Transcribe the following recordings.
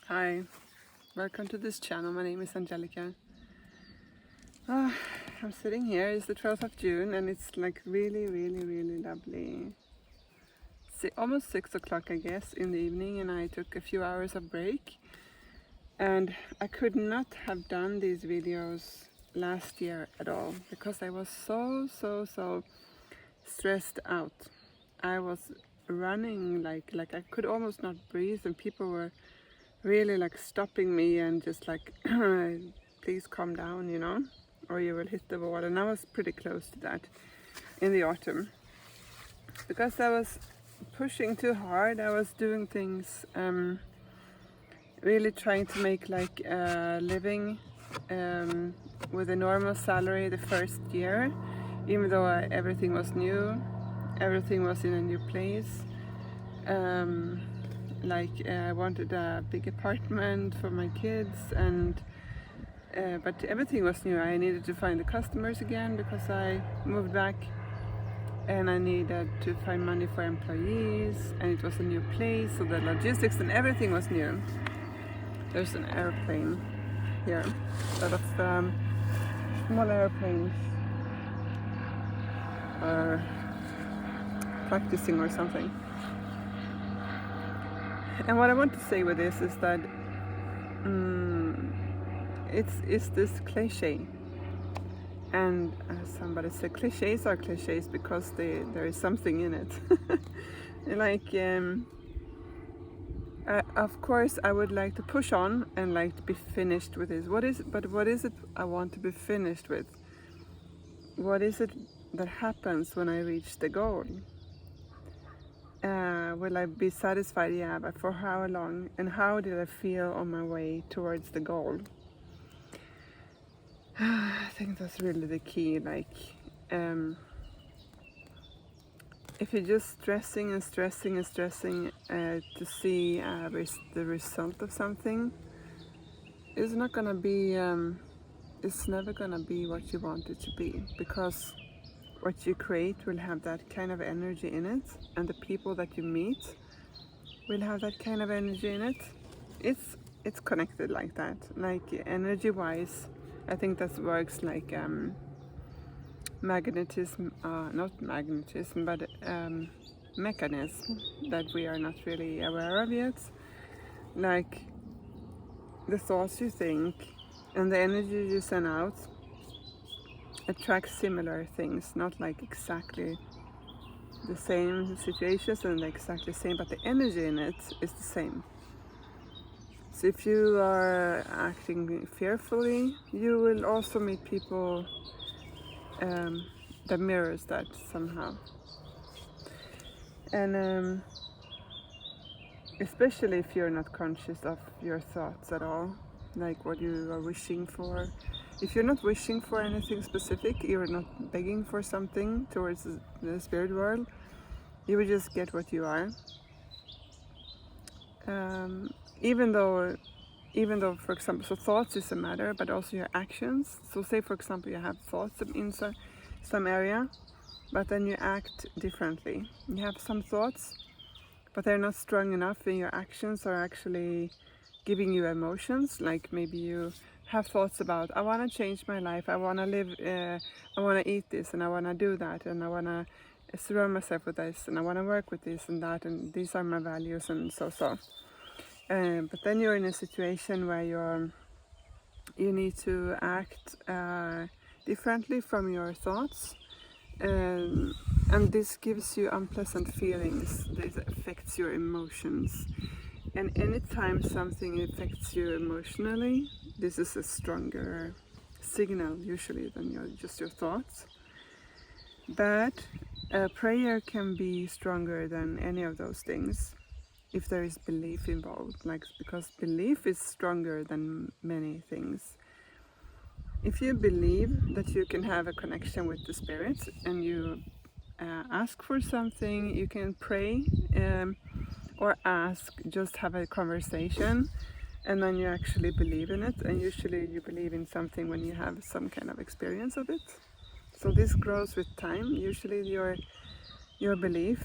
Hi, welcome to this channel. My name is Angelica. I'm sitting here. It's the 12th of June and it's like really lovely. Almost 6 o'clock, I guess, in the evening, and I took a few hours of break. And I could not have done these videos last year at all because I was so stressed out. I was running like I could almost not breathe, and people were really like stopping me and just like please calm down, or you will hit the wall. And I was pretty close to that in the autumn because I was pushing too hard. I was doing things, really trying to make like a living with a normal salary the first year, even though everything was new, everything was in a new place. I wanted a big apartment for my kids, and but everything was new. I needed to find the customers again because I moved back, and I needed to find money for employees, and it was a new place, so the logistics and everything was new. There's an airplane here, a lot of small airplanes are practicing or something. And what I want to say with this is that it's this cliche, and somebody said cliches are cliches because there is something in it. like of course I would like to push on and like to be finished with this. What is it I want to be finished with? What is it that happens when I reach the goal? Will I be satisfied? Yeah, but for how long? And how did I feel on my way towards the goal? I think that's really the key. If you're just stressing to see the result of something, it's not gonna be. It's never gonna be what you want it to be, because what you create will have that kind of energy in it, and the people that you meet will have that kind of energy in it. It's connected like that, like energy wise. I think that works like magnetism, not magnetism, but mechanism that we are not really aware of yet. Like the thoughts you think and the energy you send out attracts similar things, not like exactly the same situations and exactly the same, but the energy in it is the same. So if you are acting fearfully, you will also meet people that mirrors that somehow. And especially if you're not conscious of your thoughts at all, like what you are wishing for. If you're not wishing for anything specific, you're not begging for something towards the spirit world, you will just get what you are. Um, even though, for example, so thoughts is a matter, but also your actions. So say, for example, you have thoughts in some area, but then you act differently. You have some thoughts, but they're not strong enough, and your actions are actually giving you emotions. Like maybe you have thoughts about, I want to change my life, I want to live, I want to eat this, and I want to do that, and I want to surround myself with this, and I want to work with this and that, and these are my values, and so. But then you're in a situation where you need to act differently from your thoughts, and this gives you unpleasant feelings. This affects your emotions, and anytime something affects you emotionally, this is a stronger signal usually than just your thoughts. But prayer can be stronger than any of those things if there is belief involved, like, because belief is stronger than many things. If you believe that you can have a connection with the spirit and you ask for something, you can pray, or ask, just have a conversation, and then you actually believe in it. And usually you believe in something when you have some kind of experience of it. So this grows with time. Usually your belief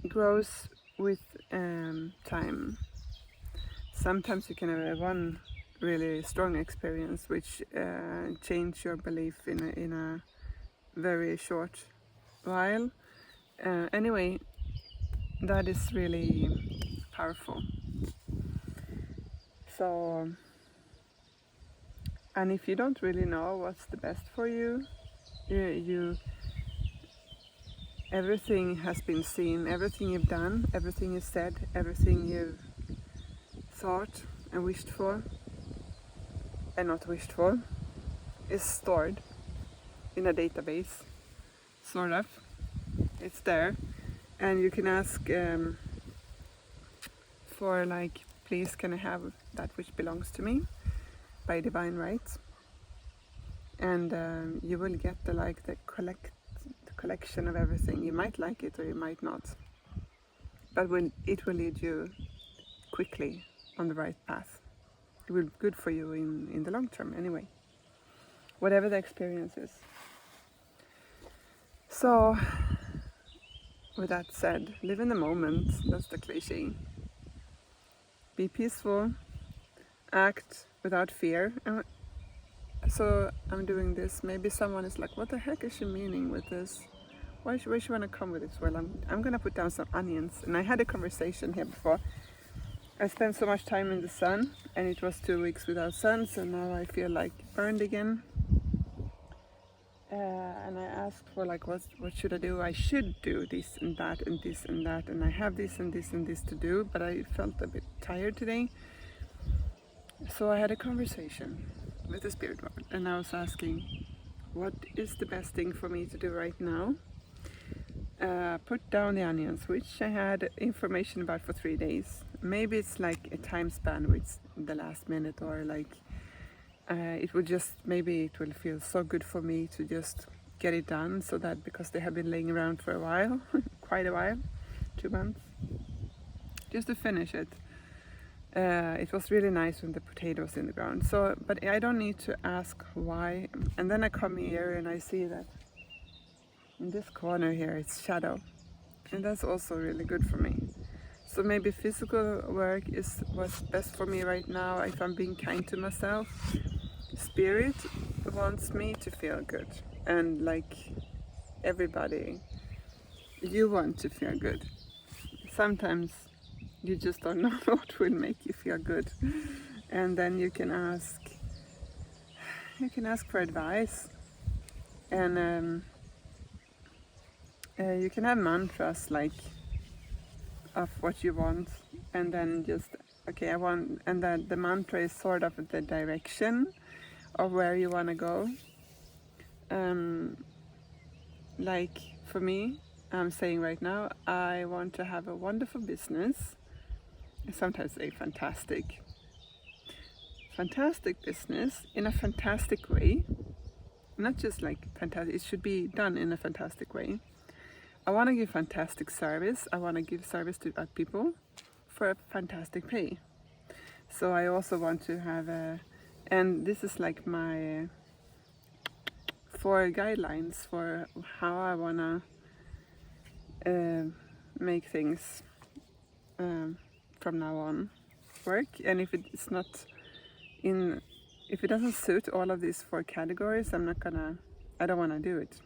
grows with time. sometimes you can have one really strong experience which change your belief in a very short while. Anyway, that is really powerful. So, and if you don't really know what's the best for you, you everything has been seen, everything you've done, everything you said, everything you've thought and wished for and not wished for is stored in a database, sort of. It's there, and you can ask for like, please can I have that which belongs to me by divine right, and you will get the collection of everything. You might like it or you might not, but it will lead you quickly on the right path. It will be good for you in the long term anyway, whatever the experience is. So with that said, live in the moment. That's the cliche. Be peaceful, act without fear. So I'm doing this. Maybe someone is like, what the heck is she meaning with this? Why she want to come with this? Well, I'm gonna put down some onions. And I had a conversation here before. I spent so much time in the sun, and it was 2 weeks without sun, so now I feel like burned again. And I asked for like, what should I do? I should do this and that and this and that, and I have this and this and this to do, but I felt a bit tired today. So I had a conversation with the spirit world, and I was asking, what is the best thing for me to do right now? Put down the onions, which I had information about for 3 days. Maybe it's like a time span with the last minute, or like it will just, maybe it will feel so good for me to just get it done, so that because they have been laying around for a while, quite a while, 2 months, just to finish it. It was really nice when the potatoes in the ground. So, but I don't need to ask why. And then I come here and I see that in this corner here it's shadow, and that's also really good for me. So maybe physical work is what's best for me right now. If I'm being kind to myself, spirit wants me to feel good, and like everybody, you want to feel good. Sometimes you just don't know what will make you feel good, and then you can ask for advice, and you can have mantras like of what you want, and then just, okay, I want, and then the mantra is sort of the direction of where you want to go. Like for me, I'm saying right now, I want to have a wonderful business. I sometimes say fantastic business in a fantastic way, not just like fantastic, it should be done in a fantastic way. I want to give fantastic service. I want to give service to people for a fantastic pay. So I also want to have and this is like my 4 guidelines for how I want to make things from now on work. And if it's not if it doesn't suit all of these 4 categories, I don't want to do it.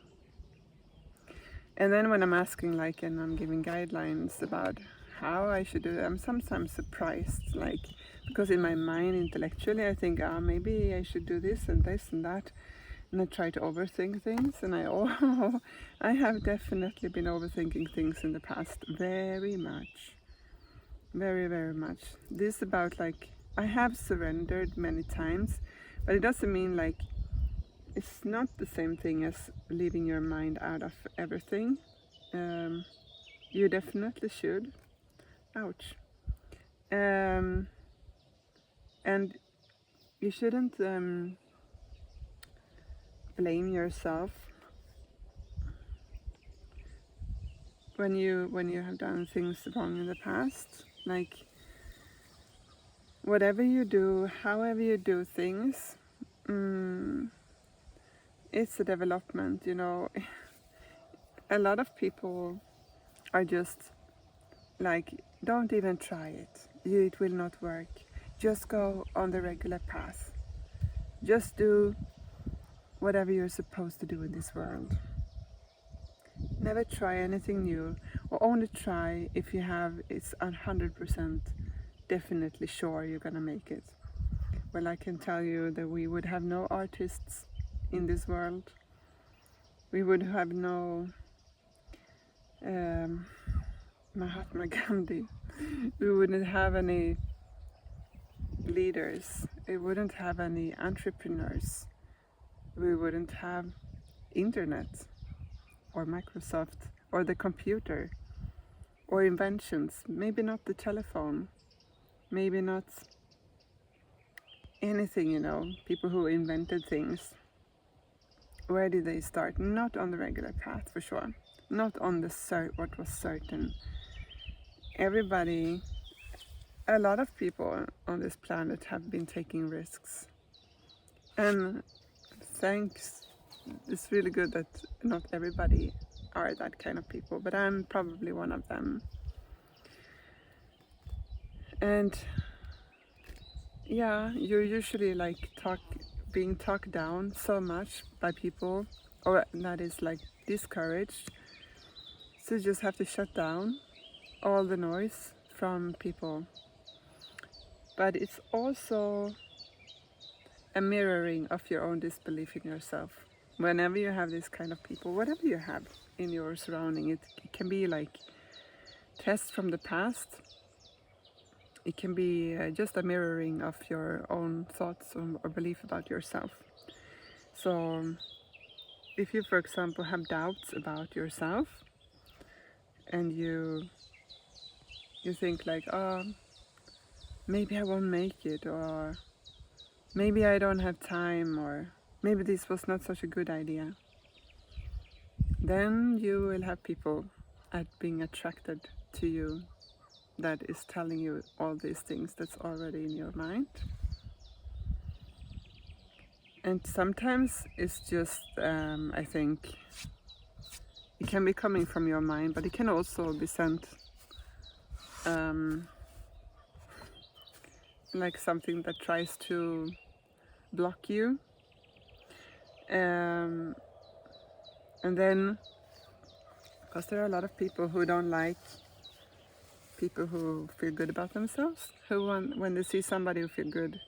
And then when I'm asking, like, and I'm giving guidelines about how I should do it, I'm sometimes surprised, like, because in my mind, intellectually, I think, maybe I should do this and this and that, and I try to overthink things, and I have definitely been overthinking things in the past, very much, very, very much. This about, like, I have surrendered many times, but it doesn't mean, like, it's not the same thing as leaving your mind out of everything. You definitely should. Ouch. And you shouldn't blame yourself when you have done things wrong in the past. Like, whatever you do, however you do things, it's a development, you know. A lot of people are just like, don't even try it. It will not work. Just go on the regular path. Just do whatever you're supposed to do in this world. Never try anything new, or only try if you have it's 100% definitely sure you're gonna make it. Well, I can tell you that we would have no artists in this world. We would have no Mahatma Gandhi. We wouldn't have any leaders. We wouldn't have any entrepreneurs. We wouldn't have internet or Microsoft or the computer or inventions. Maybe not the telephone. Maybe not anything, people who invented things. Where did they start? Not on the regular path, for sure. Not on what was certain. A lot of people on this planet have been taking risks. And thanks, it's really good that not everybody are that kind of people, but I'm probably one of them. And yeah, you're usually being talked down so much by people, or that is discouraged. So you just have to shut down all the noise from people. But it's also a mirroring of your own disbelief in yourself. Whenever you have this kind of people, whatever you have in your surrounding, it can be like tests from the past. It can be just a mirroring of your own thoughts or belief about yourself. So if you, for example, have doubts about yourself and you think like, oh, maybe I won't make it, or maybe I don't have time, or maybe this was not such a good idea, then you will have people being attracted to you that is telling you all these things that's already in your mind. And sometimes it's just, I think, it can be coming from your mind, but it can also be sent like something that tries to block you. And then, because there are a lot of people who don't like people who feel good about themselves, who when they see somebody who feels good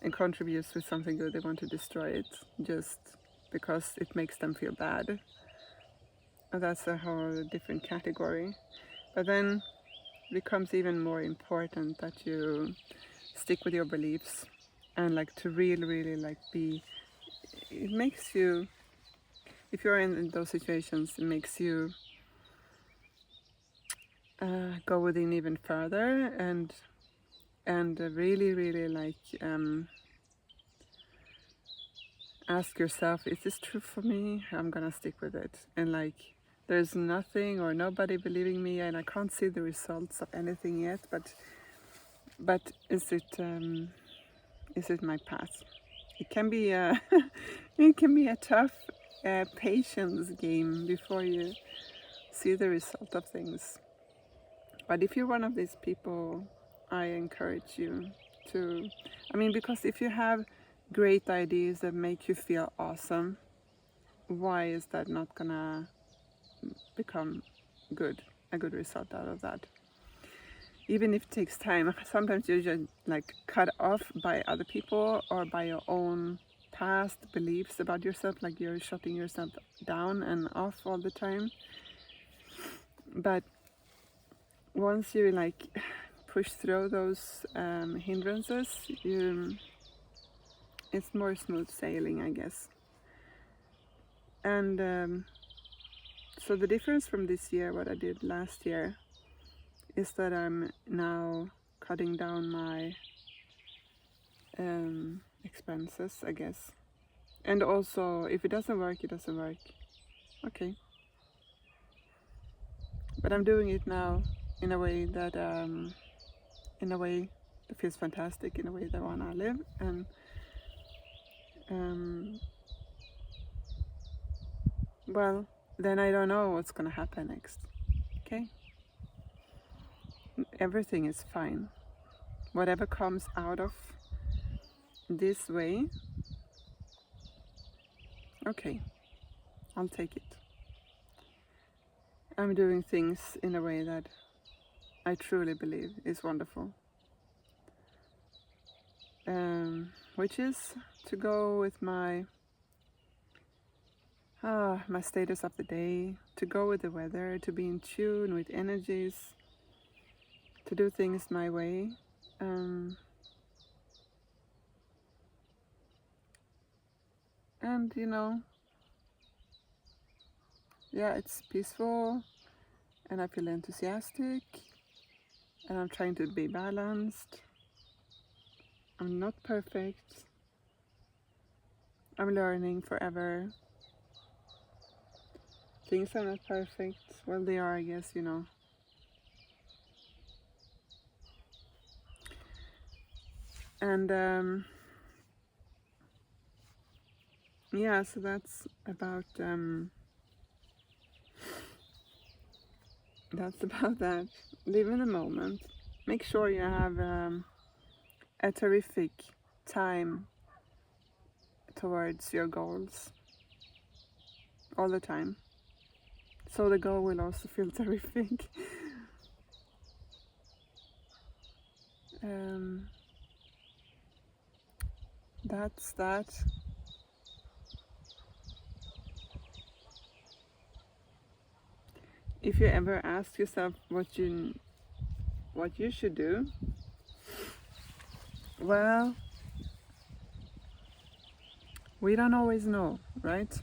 and contributes with something good, they want to destroy it just because it makes them feel bad. And that's a whole different category. But then it becomes even more important that you stick with your beliefs and to really be, it makes you, if you're in those situations, it makes you go within even further and really ask yourself, is this true for me? I'm gonna stick with it. And there's nothing or nobody believing me, and I can't see the results of anything yet, but is it my path? It can be a it can be a tough patience game before you see the result of things. But if you're one of these people, I encourage you to, because if you have great ideas that make you feel awesome, why is that not gonna become a good result out of that? Even if it takes time, sometimes you're just cut off by other people or by your own past beliefs about yourself, you're shutting yourself down and off all the time. But once you push through those hindrances, it's more smooth sailing, I guess. And so the difference from this year, what I did last year, is that I'm now cutting down my expenses, I guess. And also, if it doesn't work, it doesn't work. Okay. But I'm doing it now in a way that feels fantastic, in a way that I wanna live, and well, then I don't know what's gonna happen next. Okay? Everything is fine. whatever comes out of this way, okay, I'll take it. I'm doing things in a way that I truly believe is wonderful. Which is to go with my status of the day, to go with the weather, to be in tune with energies, to do things my way. And yeah, it's peaceful and I feel enthusiastic and I'm trying to be balanced. I'm not perfect. I'm learning forever. Things are not perfect. Well, they are, I guess, And yeah, so that's about that. Live in the moment. Make sure you have a terrific time towards your goals all the time. So the goal will also feel terrific. That's that. If you ever ask yourself what you should do, well, we don't always know, right?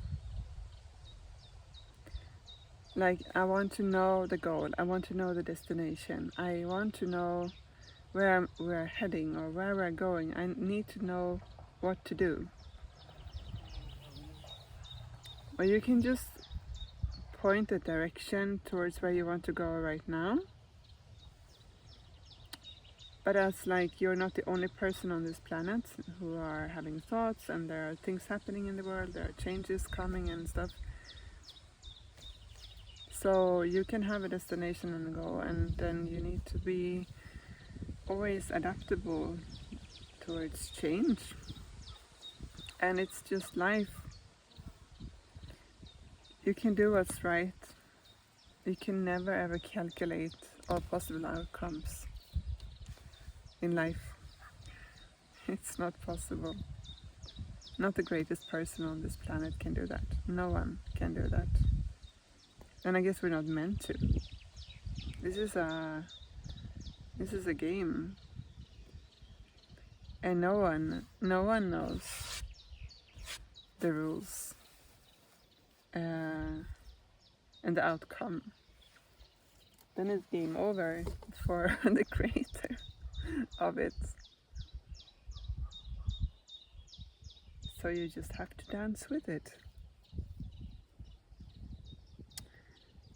Like, I want to know the goal, I want to know the destination, I want to know where we're heading or where we're going. I need to know what to do. Or you can just point a direction towards where you want to go right now. But as like you're not the only person on this planet who are having thoughts, and there are things happening in the world, there are changes coming and stuff. So you can have a destination and a goal, and then you need to be always adaptable towards change. And it's just life. You can do what's right. You can never ever calculate all possible outcomes in life. It's not possible. Not the greatest person on this planet can do that. No one can do that. And I guess we're not meant to. This is a game. And no one knows the rules and the outcome. Then it's game over for the creator of it. So you just have to dance with it.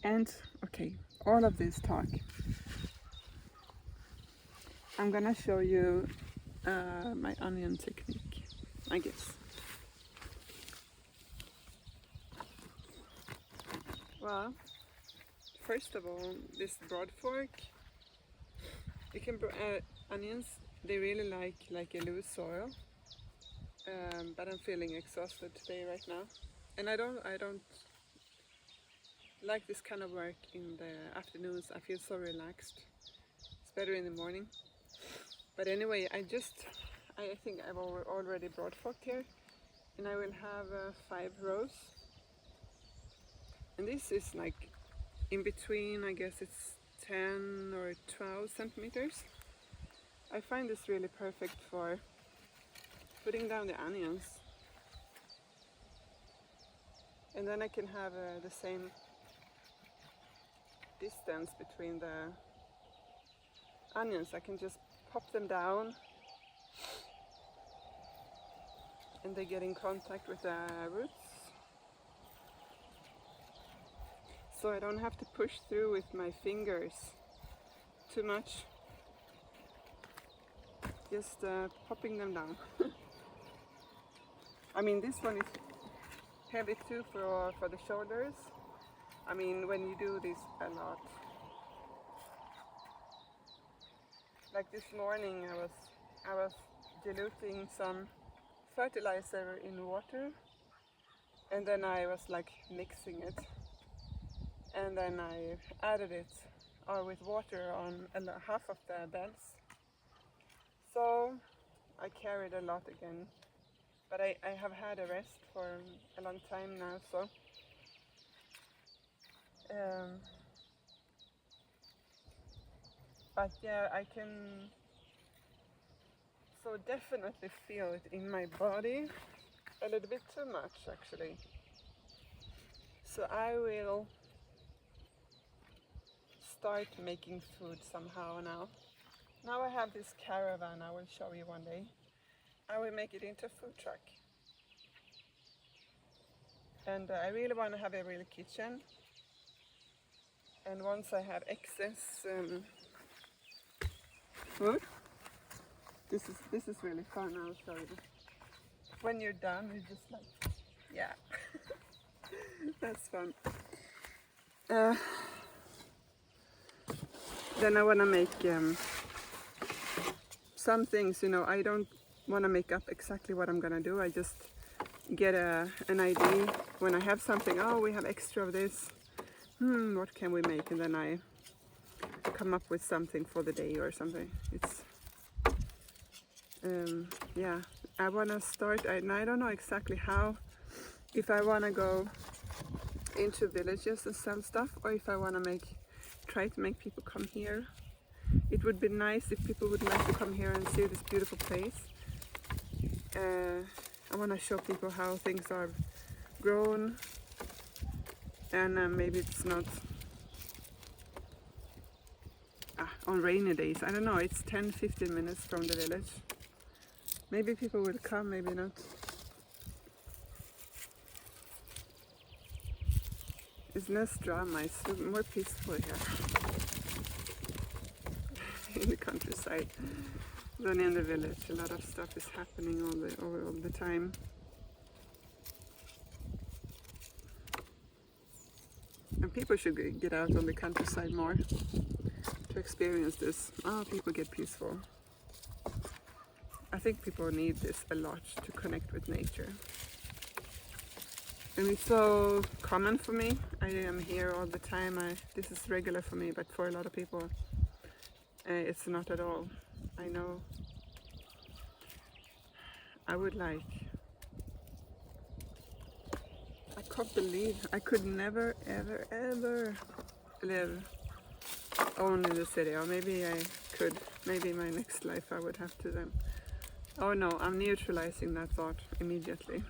And okay, all of this talk, I'm gonna show you my onion technique, I guess. Well, first of all, this broad fork, you can onions, they really like a loose soil. But I'm feeling exhausted today right now, and I don't like this kind of work in the afternoons. I feel so relaxed. It's better in the morning. But anyway, I think I've already broad forked here, and I will have 5 rows. And this is like in between, I guess it's 10 or 12 centimeters. I find this really perfect for putting down the onions. And then I can have the same distance between the onions. I can just pop them down and they get in contact with the roots. So I don't have to push through with my fingers too much. Just popping them down. I mean, this one is heavy too for the shoulders. I mean, when you do this a lot, Like this morning I was diluting some fertilizer in water, and then I was like mixing it, and then I added it with water on half of the beds. So I carried a lot again, but I have had a rest for a long time now, so but yeah, I can so definitely feel it in my body, a little bit too much actually. So I will start making food somehow now. Now I have this caravan, I will show you one day. I will make it into a food truck. And I really want to have a real kitchen. And once I have excess food, this is really fun. I'll show you. When you're done, you just like, yeah, that's fun. Then I want to make some things, you know, I don't want to make up exactly what I'm gonna do. I just get an idea when I have something. Oh, we have extra of this. What can we make? And then I come up with something for the day or something. It's yeah, I want to start, and I don't know exactly how, if I want to go into villages and sell stuff, or if I want to try to make people come here. It would be nice if people would like to come here and see this beautiful place. I want to show people how things are grown, and maybe it's not on rainy days. I don't know, it's 10-15 minutes from the village. Maybe people will come, maybe not. It's less drama, it's more peaceful here in the countryside than in the village. A lot of stuff is happening all the time. And people should get out on the countryside more to experience this. Oh, people get peaceful. I think people need this a lot to connect with nature. And it's so common for me. I am here all the time. This is regular for me, but for a lot of people, it's not at all. I know. I would like. I can't believe I could never, ever, ever live only in the city. Or maybe I could. Maybe in my next life I would have to then. Oh no, I'm neutralizing that thought immediately.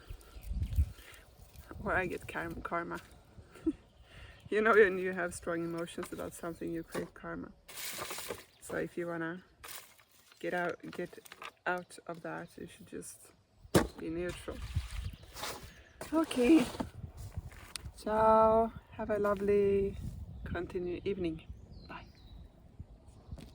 Or I get karma. You know, when you have strong emotions about something, you create karma. So if you wanna get out of that, you should just be neutral. Okay. Ciao. Have a lovely continued evening.